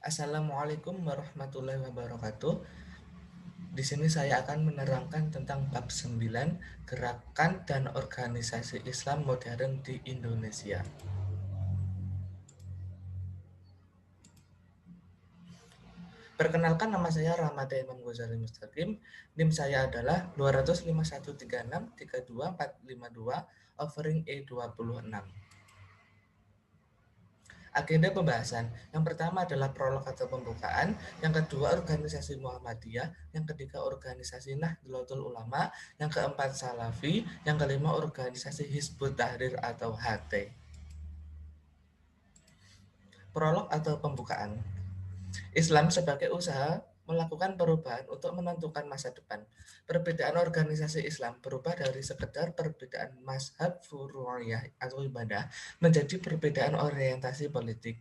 Assalamualaikum warahmatullahi wabarakatuh. Di sini saya akan menerangkan tentang bab 9, gerakan dan organisasi Islam modern di Indonesia. Perkenalkan, nama saya Ramada Imam Ghazali Mustaqim. NIM saya adalah 251363242, offering E26. Agenda pembahasan, yang pertama adalah prolog atau pembukaan, yang kedua organisasi Muhammadiyah, yang ketiga organisasi Nahdlatul Ulama, yang keempat Salafi, yang kelima organisasi Hizbut Tahrir atau HT. Prolog atau pembukaan. Islam sebagai usaha melakukan perubahan untuk menentukan masa depan. Perbedaan organisasi Islam berubah dari sekedar perbedaan mazhab furu'iyah atau ibadah menjadi perbedaan orientasi politik.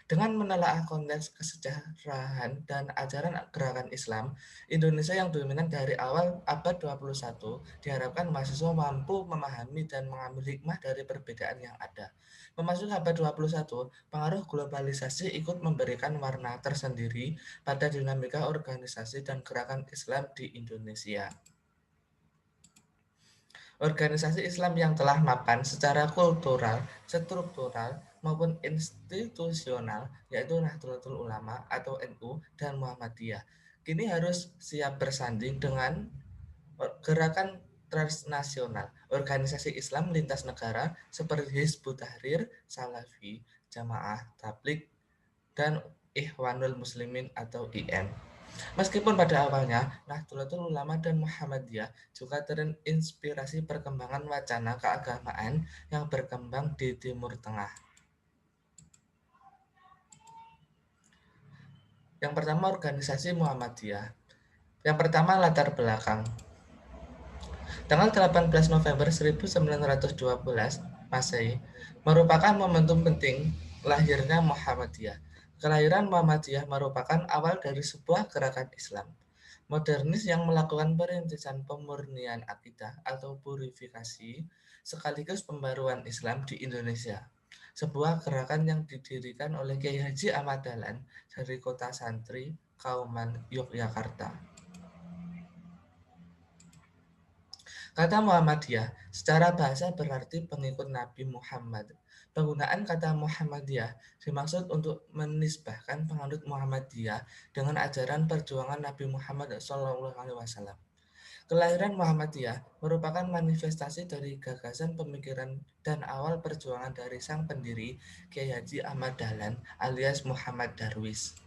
Dengan menelaah konteks kesejarahan dan ajaran gerakan Islam, Indonesia yang dominan dari awal abad 21 diharapkan mahasiswa mampu memahami dan mengambil hikmah dari perbedaan yang ada. Memasuki abad 21, pengaruh globalisasi ikut memberikan warna tersendiri pada dinamika organisasi dan gerakan Islam di Indonesia. Organisasi Islam yang telah mapan secara kultural, struktural, maupun institusional, yaitu Nahdlatul Ulama atau NU dan Muhammadiyah, kini harus siap bersanding dengan gerakan transnasional, organisasi Islam lintas negara seperti Hizbut Tahrir, Salafi, Jamaah Tabligh, dan Ikhwanul Muslimin atau IM. Meskipun pada awalnya Nahdlatul Ulama dan Muhammadiyah juga terinspirasi perkembangan wacana keagamaan yang berkembang di Timur Tengah. Yang pertama, organisasi Muhammadiyah. Yang pertama, latar belakang. Tanggal 18 November 1912 Masehi merupakan momentum penting lahirnya Muhammadiyah. Kelahiran Muhammadiyah merupakan awal dari sebuah gerakan Islam modernis yang melakukan perintisan pemurnian akidah atau purifikasi sekaligus pembaruan Islam di Indonesia. Sebuah gerakan yang didirikan oleh Kiai Haji Ahmad Dahlan dari kota Santri, Kauman, Yogyakarta. Kata Muhammadiyah secara bahasa berarti pengikut Nabi Muhammad. Penggunaan kata Muhammadiyah dimaksud untuk menisbahkan penganut Muhammadiyah dengan ajaran perjuangan Nabi Muhammad SAW. Kelahiran Muhammadiyah merupakan manifestasi dari gagasan pemikiran dan awal perjuangan dari sang pendiri Kiai Haji Ahmad Dahlan alias Muhammad Darwis.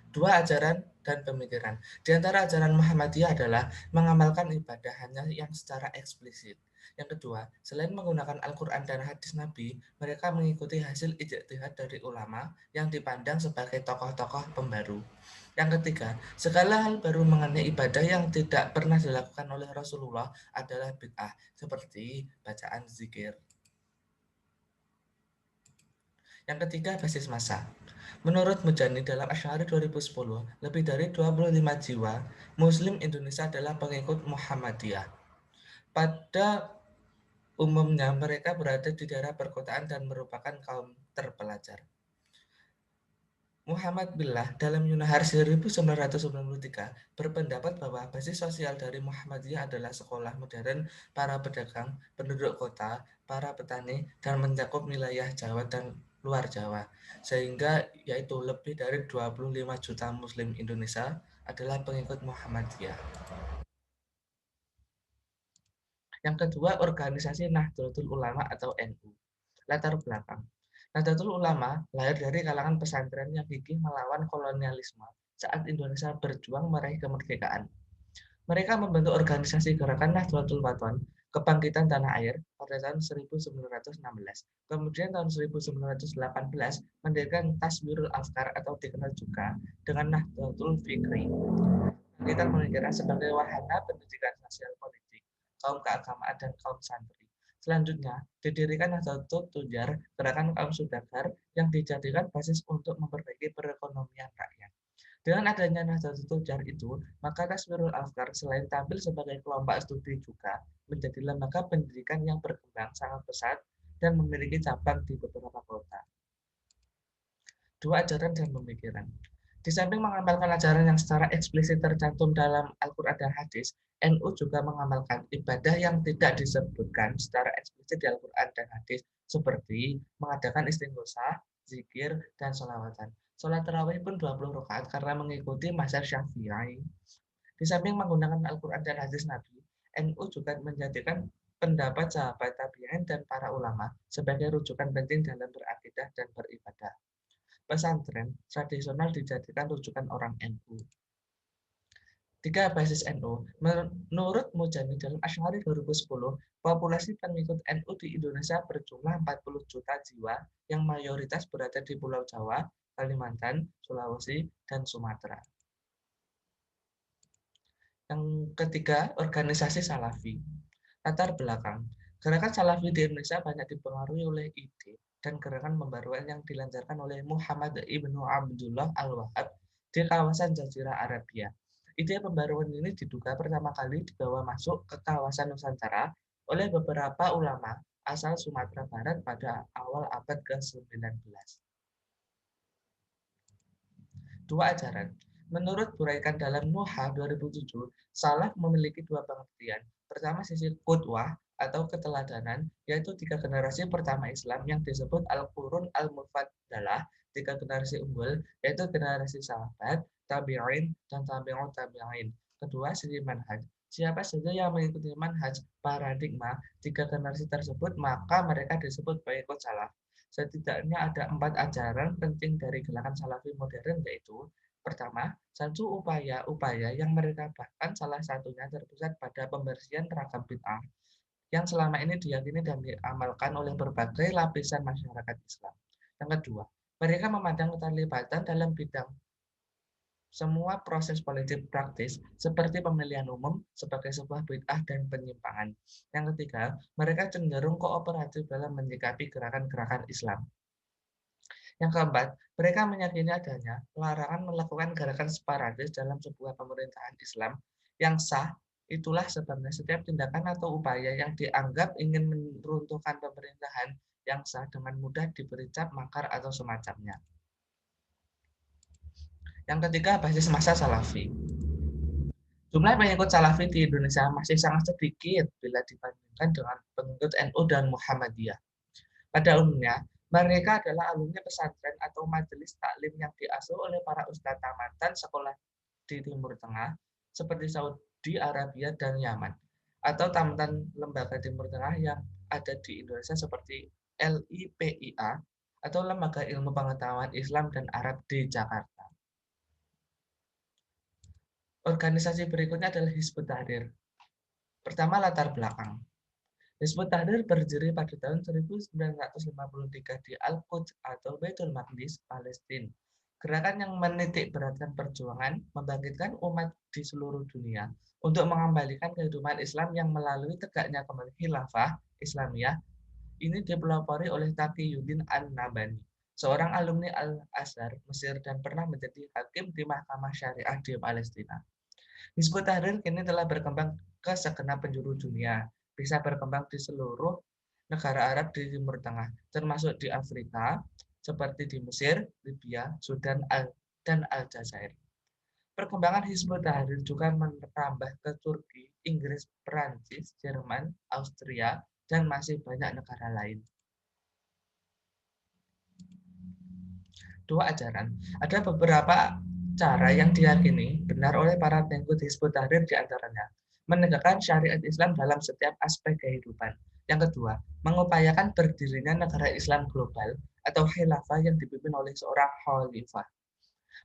Dua ajaran dan pemikiran. Di antara ajaran Muhammadiyah adalah mengamalkan ibadah hanya yang secara eksplisit. Yang kedua, selain menggunakan Al-Quran dan hadis Nabi, mereka mengikuti hasil ijtihad dari ulama yang dipandang sebagai tokoh-tokoh pembaru. Yang ketiga, segala hal baru mengenai ibadah yang tidak pernah dilakukan oleh Rasulullah adalah bid'ah, seperti bacaan zikir. Yang ketiga, basis massa. Menurut Mujani dalam Asy'ari 2010, lebih dari 25 jiwa Muslim Indonesia adalah pengikut Muhammadiyah. Pada umumnya mereka berada di daerah perkotaan dan merupakan kaum terpelajar. Muhammad Billah dalam Yunahar 1993 berpendapat bahwa basis sosial dari Muhammadiyah adalah sekolah modern, para pedagang, penduduk kota, para petani, dan mencakup wilayah Jawa dan luar Jawa. Sehingga yaitu lebih dari 25 juta Muslim Indonesia adalah pengikut Muhammadiyah. Yang kedua, organisasi Nahdlatul Ulama atau NU. Latar belakang. Nahdlatul Ulama lahir dari kalangan pesantren yang gigih melawan kolonialisme saat Indonesia berjuang meraih kemerdekaan. Mereka membentuk organisasi gerakan Nahdlatul Wathon, Kebangkitan Tanah Air, pada tahun 1916. Kemudian tahun 1918 mendirikan Taswirul Afkar atau dikenal juga dengan Nahdlatul Fikri. Kebangkitan pemikiran sebagai wahana pendidikan sosial politik, kaum keagamaan dan kaum santri. Selanjutnya, didirikan Nahdlatul Tujar, gerakan kaum saudagar yang dijadikan basis untuk memperbaiki perekonomian rakyat. Dengan adanya Nahdlatul Tujar itu, maka Taswirul Afkar selain tampil sebagai kelompok studi juga menjadi lembaga pendidikan yang berkembang sangat pesat dan memiliki cabang di beberapa kota. Dua, ajaran dan pemikiran. Di samping mengamalkan ajaran yang secara eksplisit tercantum dalam Al-Quran dan hadis, NU juga mengamalkan ibadah yang tidak disebutkan secara eksplisit di Al-Quran dan hadis, seperti mengadakan istighosa, zikir, dan sholawatan. Sholat tarawih pun 20 rakaat karena mengikuti mazhab Syafi'i. Di samping menggunakan Al-Quran dan hadis Nabi, NU juga menjadikan pendapat sahabat tabi'in dan para ulama sebagai rujukan penting dalam berakidah dan beribadah. Pesantren tradisional dijadikan rujukan orang NU. Tiga, basis NU. Menurut Mujahidin Asy'ari 2010, populasi pengikut NU di Indonesia berjumlah 40 juta jiwa yang mayoritas berada di Pulau Jawa, Kalimantan, Sulawesi, dan Sumatera. Yang ketiga, organisasi Salafi. Latar belakang. Gerakan Salafi di Indonesia banyak dipengaruhi oleh ide dan gerakan pembaruan yang dilancarkan oleh Muhammad Ibnu Abdullah Al-Wahhab di kawasan Jazirah Arabia. Ide pembaruan ini diduga pertama kali dibawa masuk ke kawasan Nusantara oleh beberapa ulama asal Sumatera Barat pada awal abad ke-19. Dua, ajaran. Menurut Buraikan dalam Nuha 2007, salaf memiliki dua pengertian. Pertama, sisi qudwah atau keteladanan, yaitu tiga generasi pertama Islam yang disebut Al-Qurun Al-Mufaddalah, tiga generasi unggul, yaitu generasi sahabat, tabi'in, dan tabi'ut tabi'in. Kedua, sisi manhaj. Siapa saja yang mengikuti manhaj paradigma tiga generasi tersebut, maka mereka disebut pengikut salaf. Setidaknya ada 4 ajaran penting dari gerakan Salafi modern, yaitu pertama, satu upaya-upaya yang mereka bahkan salah satunya terpusat pada pembersihan ragam bid'ah yang selama ini diyakini dan diamalkan oleh berbagai lapisan masyarakat Islam. Yang kedua, mereka memandang keterlibatan dalam bidang semua proses politik praktis seperti pemilihan umum sebagai sebuah bid'ah dan penyimpangan. Yang ketiga, mereka cenderung kooperatif dalam menyikapi gerakan-gerakan Islam. Yang keempat, mereka meyakini adanya larangan melakukan gerakan separatis dalam sebuah pemerintahan Islam yang sah. Itulah sebabnya setiap tindakan atau upaya yang dianggap ingin meruntuhkan pemerintahan yang sah dengan mudah diberi cap makar atau semacamnya. Yang ketiga, basis massa Salafi. Jumlah pengikut Salafi di Indonesia masih sangat sedikit bila dibandingkan dengan pengikut NU dan Muhammadiyah. Pada umumnya, mereka adalah alumni pesantren atau majelis taklim yang diasuh oleh para ustadz tamatan sekolah di Timur Tengah, seperti Saudi Arabia dan Yaman, atau tamatan lembaga Timur Tengah yang ada di Indonesia seperti LIPIA, atau Lembaga Ilmu Pengetahuan Islam dan Arab di Jakarta. Organisasi berikutnya adalah Hizbut Tahrir. Pertama, latar belakang. Hizbut Tahrir berdiri pada tahun 1953 di Al-Quds atau Baitul Maqdis, Palestina. Gerakan yang menitik beratkan perjuangan membangkitkan umat di seluruh dunia untuk mengembalikan kehidupan Islam yang melalui tegaknya kembali khilafah Islamiyah. Ini dipelopori oleh Taqiyuddin An-Nabhani, seorang alumni Al-Azhar Mesir dan pernah menjadi hakim di Mahkamah Syariah di Palestina. Hizbut Tahrir kini telah berkembang ke segenap penjuru dunia, bisa berkembang di seluruh negara Arab di Timur Tengah, termasuk di Afrika, seperti di Mesir, Libya, Sudan, dan Aljazair. Perkembangan Hizbut Tahrir juga merambah ke Turki, Inggris, Perancis, Jerman, Austria, dan masih banyak negara lain. Dua, ajaran. Ada beberapa cara yang diyakini benar oleh para pengikut Hizbut Tahrir, di antaranya menegakkan syariat Islam dalam setiap aspek kehidupan. Yang kedua, mengupayakan berdirinya negara Islam global atau khilafah yang dipimpin oleh seorang khalifah.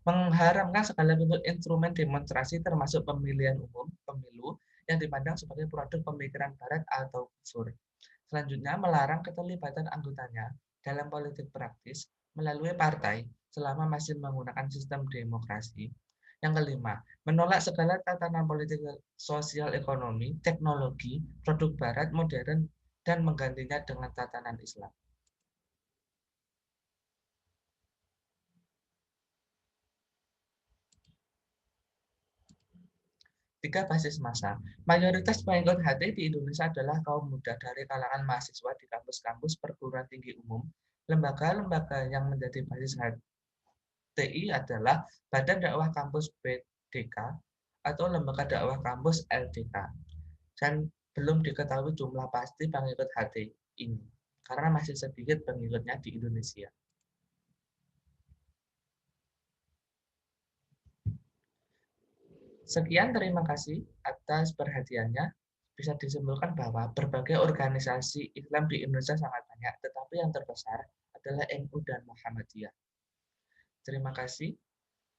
Mengharamkan segala bentuk instrumen demonstrasi termasuk pemilihan umum, pemilu, yang dipandang sebagai produk pemikiran barat atau kufur. Selanjutnya, melarang keterlibatan anggotanya dalam politik praktis melalui partai selama masih menggunakan sistem demokrasi. Yang kelima, menolak segala tatanan politik sosial ekonomi, teknologi, produk barat modern, dan menggantinya dengan tatanan Islam. Tiga, basis massa. Mayoritas pengikut HT di Indonesia adalah kaum muda dari kalangan mahasiswa di kampus-kampus perguruan tinggi umum, lembaga-lembaga yang menjadi basis BDI adalah Badan Dakwah Kampus BDK atau Lembaga Dakwah Kampus LDK. Dan belum diketahui jumlah pasti pengikut HT ini, karena masih sedikit pengikutnya di Indonesia. Sekian, terima kasih atas perhatiannya. Bisa disimpulkan bahwa berbagai organisasi Islam di Indonesia sangat banyak, tetapi yang terbesar adalah NU dan Muhammadiyah. Terima kasih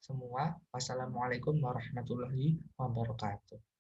semua. Wassalamualaikum warahmatullahi wabarakatuh.